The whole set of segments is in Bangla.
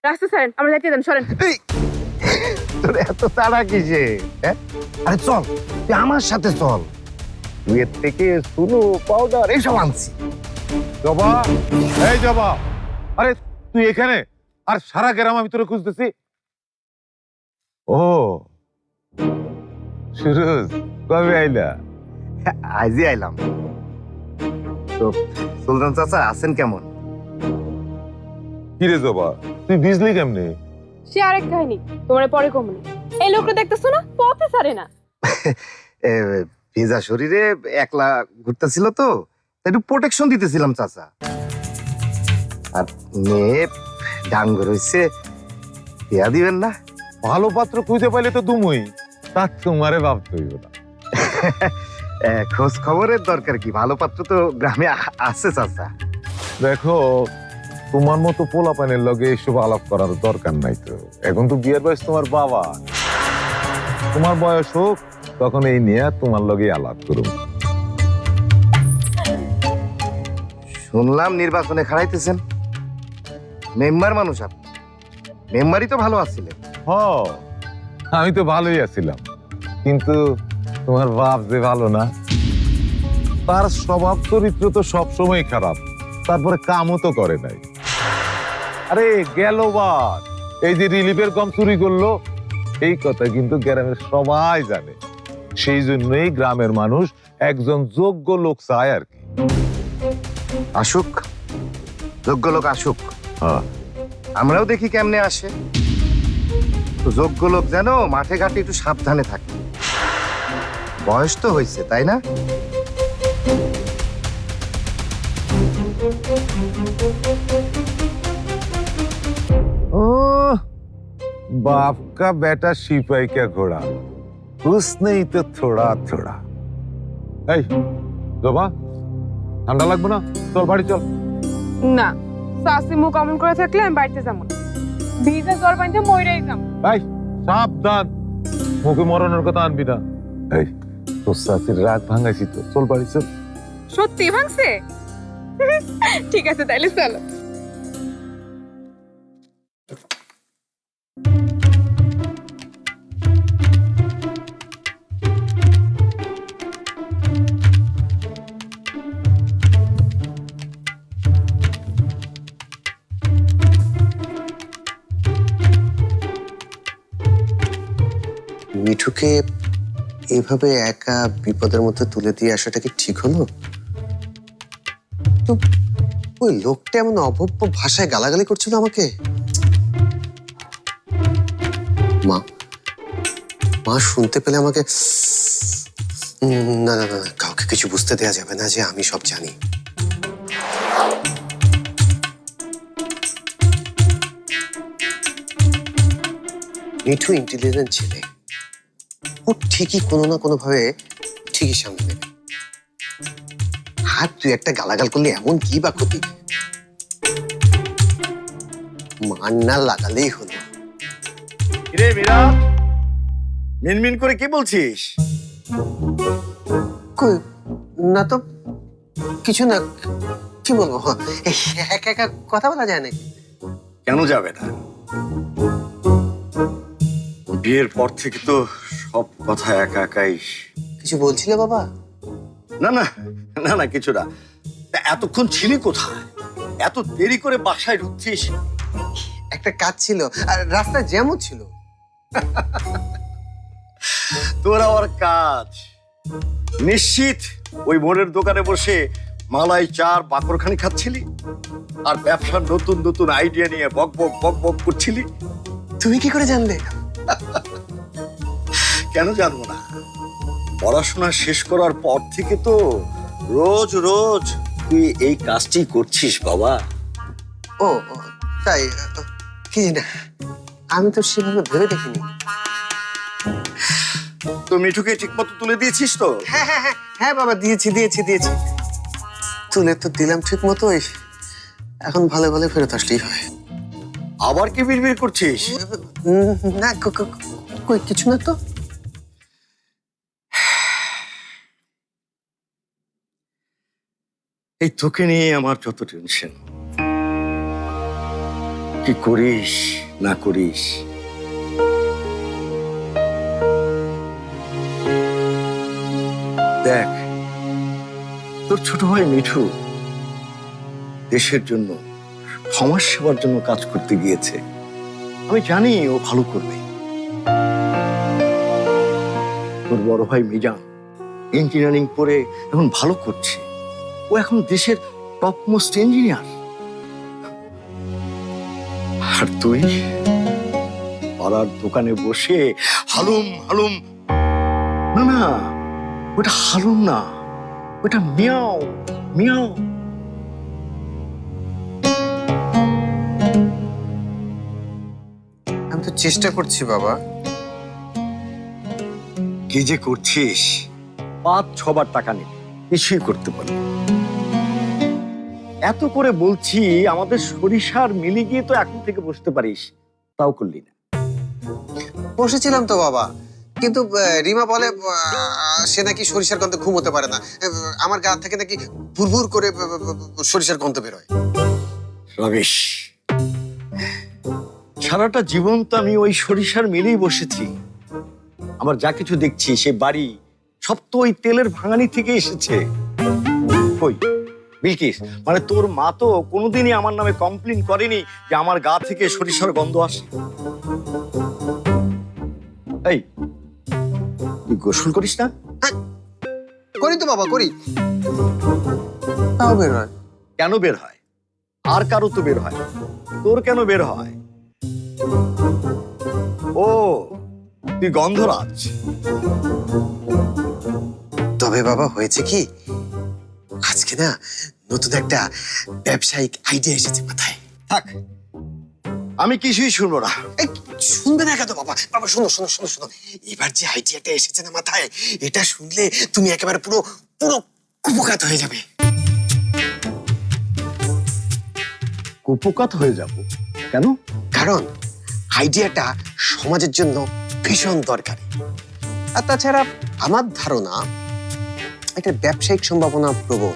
রাস্তা ছাড়েন, আমরা যাইতে দেন, সরেন। তোর এত তাড়া কিসে? আরে চল, তুই আমার সাথে চল। তুই এর থেকে সুনো পাউডার এসব আনছি। জবা, এই জবা, আরে তুই এখানে? আর সারা গ্রাম আমি তোরে খুঁজতেছি। ও সুরজ, কবে আইলা? আজই আইলাম। তো সুলতান চাচা আছেন কেমন? কিরে জবা, তুই ভিজলি কেমনে? সে আরেক কাহিনী, তোমার পরে কমনি। এই লোকটা দেখতেছো না, পথে ছাড়ে না। এ, ভেজা শরীরে একলা ঘুরতেছিল তো, তাই একটু প্রোটেকশন দিতেছিলাম চাচা। আর মেয়ে ডাঙ্গ রয়েছে, বিয়া দিবেন না? ভালো পাত্র খুঁজে পাইলে তো দুমুই, তা তোমারে ভাবতে হইব না। খোঁজ খবরের দরকার কি, ভালো পাত্র তো গ্রামে আছে চাচা। দেখো, তোমার মতো পোলাপানের লগে এসব আলাপ করার দরকার নাই তো। এখন তো বিয়ের বয়স তোমার বাবা, তোমার বয়স হোক তখন এই নিয়ে তোমার লগে আলাপ করুন। শুনলাম নির্বাচনে খাড়াইতেছেন, মেম্বার মানুষ আপনি, মেম্বারই তো ভালো আসছিলেন। হ, আমি তো ভালোই আছিলাম, কিন্তু তোমার বাপ যে ভালো না, তার স্বভাব চরিত্র তো সবসময় খারাপ, তারপরে কামও তো করে নাই। আরে গেল বার এই যে রিলিফের কম চুরি করলো, এই কথা কিন্তু গ্রামের সবাই জানে। সেই জন্যই গ্রামের মানুষ একজন যোগ্য লোক চায় আর কি। আসুক, যোগ্য লোক আসুক, হ্যাঁ, আমরাও দেখি কেমনে আসে। তো যোগ্য লোক যেন মাঠে ঘাটে একটু সাবধানে থাকে। বয়স তো হয়েছে, তাই না? ও बाप का बेटा सिपाही का घोड़ा, उसने ही तो थोड़ा थोड़ा। এই জবা, ঠান্ডা লাগবে না? চল বাড়ি চল। না, শাসি মুখ অমন করে থাকলে আমি বাড়িতে যাবো না। ভিজা জ্বর বানিয়ে মইরাই যাম। এই সাবধান, মুখে মরণের কথা আনবি না। এই তোর শাশির রাত ভাঙাইছি তো, চল বাড়ি চল। সত্যি ভাঙছে? ঠিক আছে, তাইলে চলো। মিঠুকে এভাবে একা বিপদের মধ্যে তুলে দিয়ে আসাটা কি ঠিক হলো? তো ওই লোকটা এমন অভব্য ভাষায় গালাগালি করছিল আমাকে। মা মা শুনতে পেলে আমাকে না না না না, কাউকে কিছু বুঝতে দেয়া যাবে না যে আমি সব জানি। মিঠু ইন্টেলিজেন্ট ছেলে, ও ঠিকই কোনো না কোনো ভাবে ঠিকই সামনে নেবে। আর তুই একটা গালাগাল করলে এমন কি বা ক্ষতি? মান না লাগালেই হলো। রে মীরা, মিনমিন করে কি বলছিস? কই না তো, কিছু না। কি বলবো, একা একা কথা বলা যায় নাকি? কেন যাবে না? বিয়ের পর থেকে তো সব কথা একা একাই। কিছু বলছিলে বাবা? না না না না, কিছু না। তা এতক্ষণ ছিলি কোথায়? এত দেরি করে বাসায় ঢুকছিস? একটা কাজ ছিল আর রাস্তায় জ্যামও ছিল। তোর আবার কাজ? নিশ্চিত ওই মোড়ের দোকানে বসে মালাই চার বাকরখানি খাচ্ছিলি আর ব্যবসার নতুন নতুন আইডিয়া নিয়ে বক বক বক বক করছিলি। তুমি কি করে জানলে? কেন জানবো না? পড়াশোনা শেষ করার পর থেকে তো রোজ রোজ তুই এই কাজটি করছিস বাবা। ও ও, তাই? কি না, আমি তো সেভাবে ভেবে দেখিনি। তো মিঠুকে ঠিক মতো তুলে দিয়েছিস তো? হ্যাঁ হ্যাঁ হ্যাঁ হ্যাঁ বাবা, দিয়েছি দিয়েছি দিয়েছি, তুলে তো দিলাম ঠিক মতোই। এখন ভালো ভালো ফেরত আসলেই হয়। আবার কি বিড়বিড় করছিস? না কই কিছু না তো। এই তোকে নিয়ে আমার যত টেনশন। কি করিস না করিস, দেখ তোর ছোট ভাই মিঠু দেশের জন্য, সমাজ সেবার জন্য কাজ করতে গিয়েছে। আমি জানি ও ভালো করবে। তোর বড় ভাই মিজান ইঞ্জিনিয়ারিং পড়ে এখন ভালো করছে। ও এখন দেশের টপ মোস্ট ইঞ্জিনিয়ার। আর তুই পাড়ার দোকানে বসে হালুম হালুম, না না ওটা হালুম না, ওটা মিয়াও মিয়াও। আমি তো চেষ্টা করছি বাবা। কি যে করছিস, 5-6 বার টাকা নেই, কিছুই করতে পারবি না। এত করে বলছি আমাদের সরিষার মিলে গিয়ে তো এখন থেকে বসতে পারিস, তাও করলি না। বসেছিলাম তো বাবা, কিন্তু রিমা বলে সে নাকি সরিষার গন্ধে ঘুমোতে পারে না। আমার গা থেকে নাকি ভুরভুর করে সরিষার গন্ধ বেরোয়। রমেশ, সারাটা জীবন তো আমি ওই সরিষার মিলেই বসেছি। আমার যা কিছু দেখছি সে বাড়ি সব তো ওই তেলের ভাঙানি থেকে এসেছে। কই বিলকিস, মানে তোর মা তো কোনোদিনই আমার নামে কমপ্লেন করেনি যে আমার গা থেকে সরিষার গন্ধ আসে। এই তুই গোসল করিস না? করি তো বাবা, করি, তাও বের হয়। কেন বের হয়? আর কারো তো বের হয়, তোর কেন বের হয়? ও তুই গন্ধরাজ। তবে বাবা হয়েছে কি, আজকে না নতুন একটা ব্যবসায়িক আইডিয়া এসেছে মাথায়। থাক, আমি কিছুই শুনবো না। এই, শুনবে না কেন বাবা? বাবা শোনো শোনো শোনো শোনো, এবার যে আইডিয়াটা এসেছে না মাথায়, এটা শুনলে তুমি একেবারে পুরো পুরো কুপকাত হয়ে যাবে। কুপকাত হয়ে যাব কেন? কারণ আইডিয়াটা সমাজের জন্য ভীষণ দরকারি। আর তাছাড়া আমার ধারণা একটা ব্যবসায়িক সম্ভাবনা প্রবল।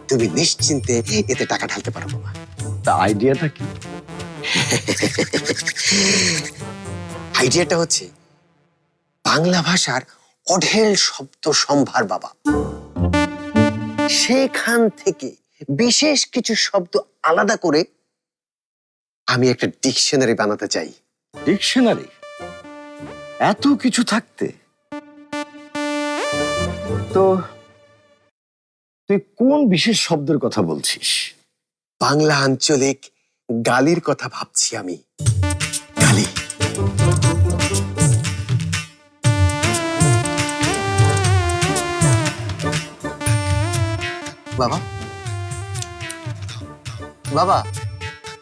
তুমি নিশ্চিন্তে এতে টাকা ঢালতে পারো বাবা। তা আইডিয়াটা কি? আইডিয়াটা হচ্ছে বাংলা ভাষার অঢেল শব্দ সম্ভার বাবা। সেখান থেকে বিশেষ কিছু শব্দ আলাদা করে আমি একটা ডিকশনারি বানাতে চাই। ডিকশনারি? এত কিছু থাকতে? তো তুই কোন বিশেষ শব্দের কথা বলছিস? বাংলা আঞ্চলিক গালির কথা ভাবছি আমি। গালি। বাবা, বাবা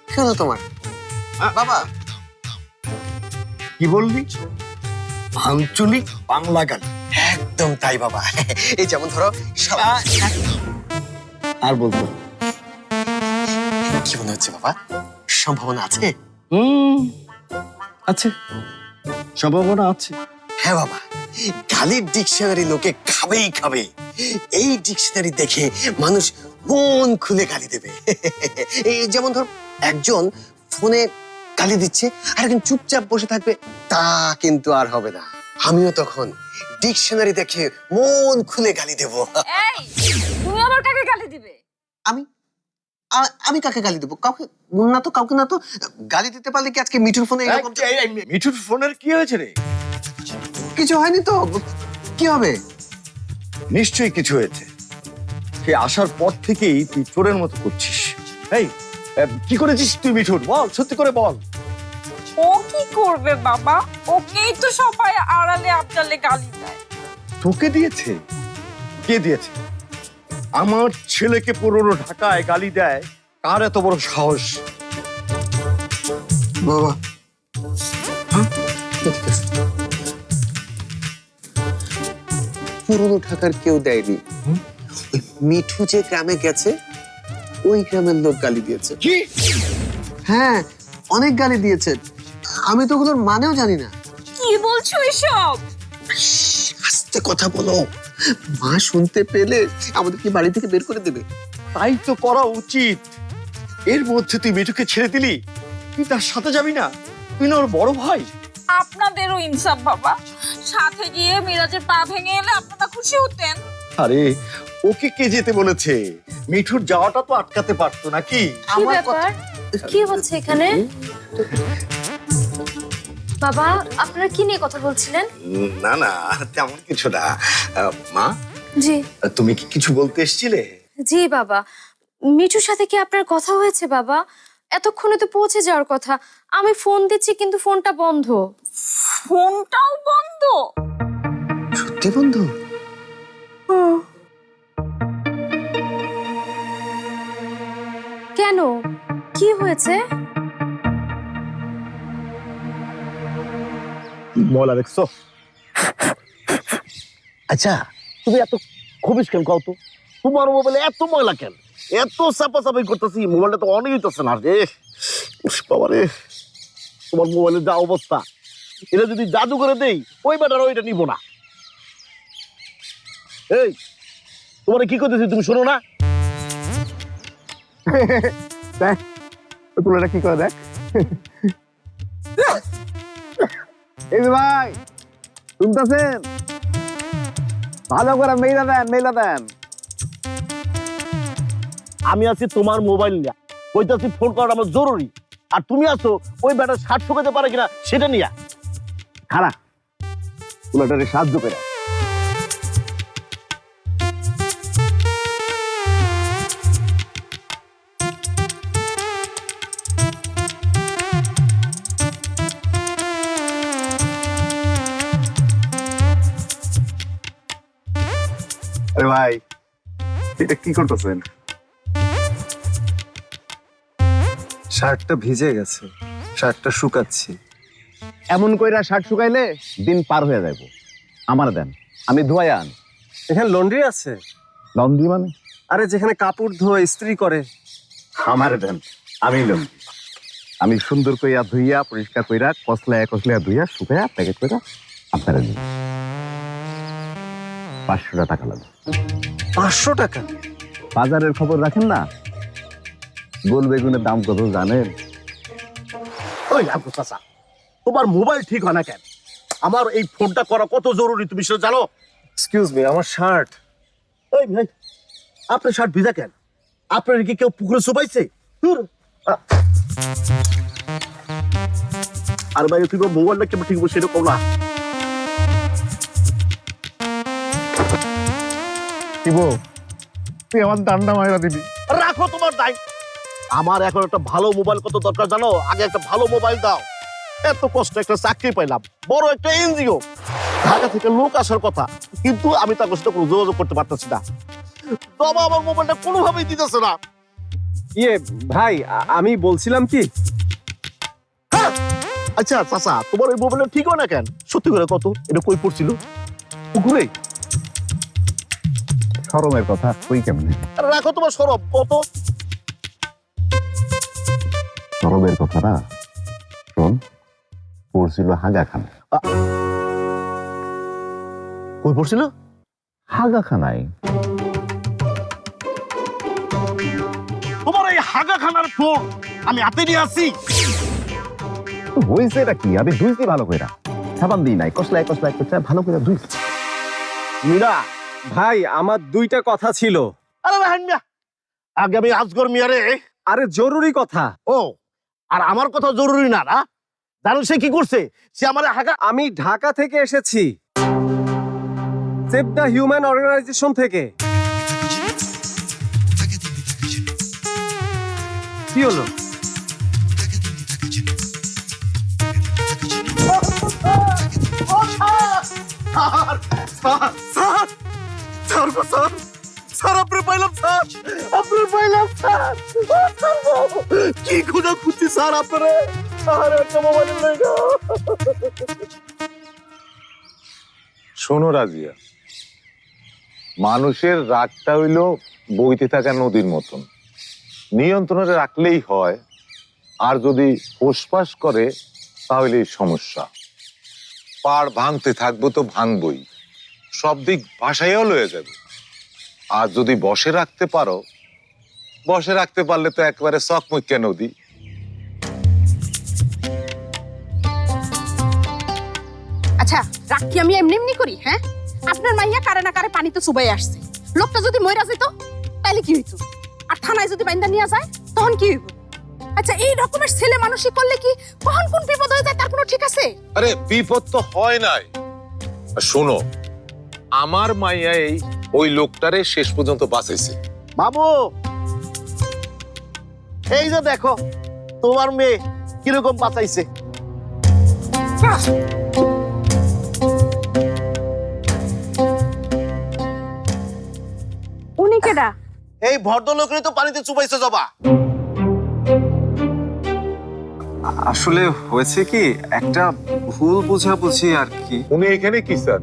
কি হলো তোমার? বাবা কি বললি? আঞ্চলিক বাংলা গান? একদম তাই বাবা। এই যেমন ধরো আর বলতো কি মনে হচ্ছে বাবা, সম্ভাবনা আছে? আছে, সম্ভাবনা আছে। হ্যাঁ বাবা, গালির ডিকশনারি লোকে খাবেই খাবে। এই ডিকশনারি দেখে মানুষ মন খুলে গালি দেবে। এই যেমন ধর একজন ফোনে গালি দিচ্ছে আর একজন চুপচাপ বসে থাকবে, তা কিন্তু আর হবে না। আমিও তখন ডিকশনারি দেখে মন খুলে গালি দেব। এই তুমি আবার কাকে গালি দিবে? আমি আমি কাকে গালি দেবো? কাউকে না তো, কাউকে না তো। গালি দিতে পারলে কি আজকে মিঠুর ফোনে এরকম? মিঠুর ফোনের কি হয়েছে রে? কিছু হয়নি তো, কি হবে? নিশ্চয়ই কিছু হয়েছে। সে আসার পর থেকেই তুই চোরের মতো করছিস। এই কি করেছিস তুই মিঠুর? বল, সত্যি করে বল। ও কি করবে বাবা? ওকেই তো সবাই আড়ালে আবডালে গালি দেয়। তোকে দিয়েছে? কে দিয়েছে? আমার ছেলেকে পুরনো ঢাকায় গালি দেয় কার এত বড় সাহস? বাবা পুরনো ঢাকার কেউ দেয়নি। ওই মিঠু যে গ্রামে গেছে ওই গ্রামের লোক গালি দিয়েছে। কি? হ্যাঁ, অনেক গালি দিয়েছে। আমি তো ওগুলোর মানেও জানি না। কি বলছো এসব? আস্তে কথা বলো, মা শুনতে পেলে আমাদেরকে বাড়ি থেকে বের করে দেবে। তাই তো করা উচিত। এর মধ্যে তুই মিঠুকে ছেড়ে দিলি। তুই তার সাথে যাবি না? তুই না ওর বড় ভাই। আপনাদেরও ইনসাফ বাবা, সাথে গিয়ে মিরাজের পা ভেঙে এলে আপনারা খুশি হতেন। আরে ওকে কে যেতে বলেছে? মিঠুর যাওয়াটা তো আটকাতে পারতো নাকি? কি ব্যাপার? কি হচ্ছে এখানে? বাবা, আপনারা কি নিয়ে কথা বলছিলেন? না না, তেমন কিছু না। মা, জি তুমি কি কিছু বলতে এসেছিলে? জি বাবা, মিঠুর সাথে কি আপনার কথা হয়েছে বাবা? এতক্ষণে তো পৌঁছে যাওয়ার কথা। আমি ফোন দিচ্ছি কিন্তু ফোনটা বন্ধ। ফোনটাও বন্ধ? সত্যি বন্ধু? কেন, কি হয়েছে? ময়লা দেখছো? আচ্ছা, তুমি এত খবিস কেন কও তো? তোমার মোবাইলে এত ময়লা কেন? এত চাপাচাপি করতেছি, মোবাইলটা তো অনেক হইতেছে না রে। বাবা রে, তোমার মোবাইলের যা অবস্থা, এটা যদি জাদু করে দেই, ওই ব্যাটার ওইটা নিব না। এই, তোমার কি করতেছি তুমি শোনো না? দেখ পুরোটা কি করে দেখ। এই যে ভাই, শুনতেছেন? ভালো করে মেইলা দেন। আমি আছি তোমার মোবাইল নিয়ে, কইতাছি ফোন করাটা আমার জরুরি, আর তুমি আছো ওই ব্যাটার শার্ট শুকাতে পারে কিনা সেটা নিয়ে। খারাপ পুরোটারে সাহায্য করে। আরে ভাই, এটা কি করতেছেন? শার্টটা ভিজে গেছে, শার্টটা শুকাচ্ছি। এমন কইরা শার্ট শুকাইলে দিন পার হয়ে যাইব। আমার দেন, আমি ধোয়া আন। এখানে লন্ড্রি আছে? লন্ড্রি মানে? আরে যেখানে কাপড় ধোয়া ইস্ত্রি করে। আমার দেন, আমি লন্ড্রি। আমি সুন্দর কইরা ধুইয়া পরিষ্কার কইরা কসলায়া ধুইয়া শুকাইয়া প্যাকেট কইরা আপনারা দিন। 500 টাকা লাগবে। 500 টাকা? বাজারের খবর রাখেন না? গোল বেগুনের দাম কত জানেন? ওই আবু চাচা, তোমার মোবাইল ঠিক হয় না কেন? আমার এই ফোনটা করা কত জরুরি তুমি সেটা জানো? এক্সকিউজ মি, আমার শার্ট। এই ভাই, আপনার শার্ট ভিজা কেন? আপনার কি কেউ পুকুরে চুবাইছে? আর ভাই তুই মোবাইলটা কেমন ঠিক বসে এরকম না। তুই আমার দান্ডা মাইরা দিবি। রাখো তোমার দায়। আমার এখন একটা ভালো মোবাইল কত দরকার জানো? আগে একটা ভালো মোবাইল দাও। এত কষ্ট একটা চাকরি পাইলাম, বড় একটা এনজিও, ঢাকা থেকে লোক আসার কথা, কিন্তু আমি তার সাথে কোনো যোগাযোগ করতে পারতেছি না। বাবা আমার মোবাইলটা কোনোভাবেই দিতেছে না। ইয়ে ভাই, আমি বলছিলাম কি, আচ্ছা চাচা, তোমার ওই মোবাইলটা ঠিক হয় না কেন? সত্যি করে কত? এটা কই পড়ছিল? পুকুরে? শরমের কথা কই কেমনে? আরে রাখো তোমার সরব কত। শরমের কথা না, শোন, পড়ছিল হাগাখানা। কই পড়ছিল? হাগাখানায়। তোমার এই হাগাখানার ফোন আমি হাতে নিয়ে আসি। হয়েছে এটা কি? আমি ধুইছি ভালো কইরা, সাবান দিই নাই, কসলায় করতে ভালো করে ধুইছি। মীরা, ভাই আমার 2টা কথা ছিল। আরে রাহেন মিয়া, আগে আমি আজগর মিয়ারে। আরে জরুরি কথা। ও, আর আমার কথা জরুরি না না? জানেন সে কি করছে? সে আমার হাগা। আমি ঢাকা থেকে এসেছি, সেভ দ্য হিউম্যান অর্গানাইজেশন থেকে। কি হলো? স্যার আপনার পাইলাম স্যার, আপনার পাইলাম স্যার। কি খুঁজা খুঁজছি স্যার আপনারে। আর একটা মোবাইল লই গো। শোনো রাজিয়া, মানুষের রাগটা হইল বইতে থাকা নদীর মতন, নিয়ন্ত্রণে রাখলেই হয়। আর যদি ফোসফাস করে তাহলে সমস্যা। পাড় ভাঙতে থাকবো তো ভাঙবই, সব দিক ভাসাইয়াও লয়ে যাবে। আর যদি বসে রাখতে পারো, বসে রাখতে পারলে তো একবারে চকমকিয়া নদী। আচ্ছা রাগ কি আমি এমনি এমনি করি? হ্যাঁ, আপনার মাইয়া কারে না কারে পানিতে চুবাই আসছে। লোকটা যদি মইরা যেত তাইলে কি হইতো? আর থানায় যদি বাইন্দা নিয়ে যায় তখন কি হইব? আচ্ছা এই রকমের ছেলে মানুষই করলে কি কখন কোন বিপদ হয়ে যায় তার কোনো ঠিক আছে? আরে বিপদ তো হয় নাই। আর শোনো, আমার মাইয়া ওই লোকটারে শেষ পর্যন্ত বাঁচাইছে। বাবু, এই যে দেখো তোমার মেয়ে কিরকম বাঁচাইছে। উনি কেডা? এই ভদ্রলোকেরই তো পানিতে চুবাইছে জবা। আসলে হয়েছে কি, একটা ভুল বোঝাবুঝি আর কি। উনি এখানে কি চান?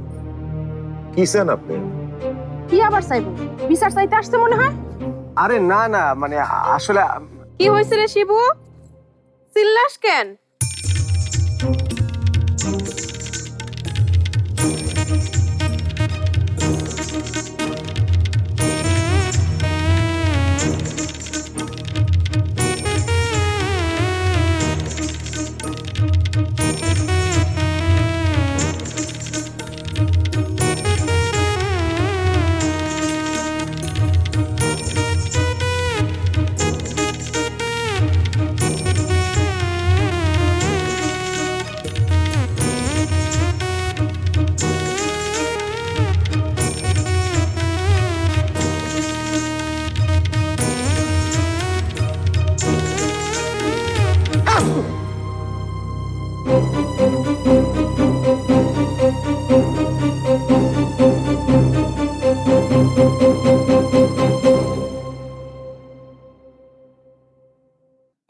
কি চান আপনি? কি আবার চাইবো? বিচার চাইতে আসছে মনে হয়। আরে না না, মানে আসলে কি হয়েছে রে শিবু? চিল্লাস কেন?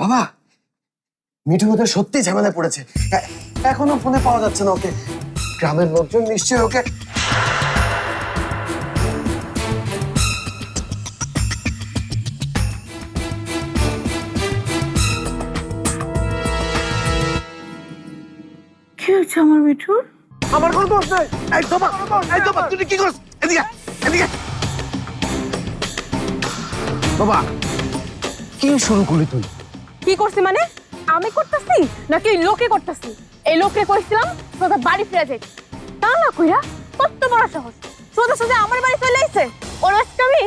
বাবা, মিঠু বোধহয় সত্যি ঝামেলায় পড়েছে। এখনো ফোনে পাওয়া যাচ্ছে না ওকে। গ্রামের লোকজন নিশ্চয়ই ওকে। কি হয়েছে আমার মিঠুর? আমার কোনো দোষ নেই। এই জবা, তুই কি করছ? এদিকে এদিকে। বাবা, কি শুরু করলি তুই? কি করছি মানে? আমি করতেছি নাকি এই লোকে করতেছি? এই লোকে কইছিলাম সোজা বাড়ি ফিরে যাই, তা না কইরা কত বড় সাহস সোজা সোজা আমার বাড়ি চলে আইছে। ওর আজকে আমি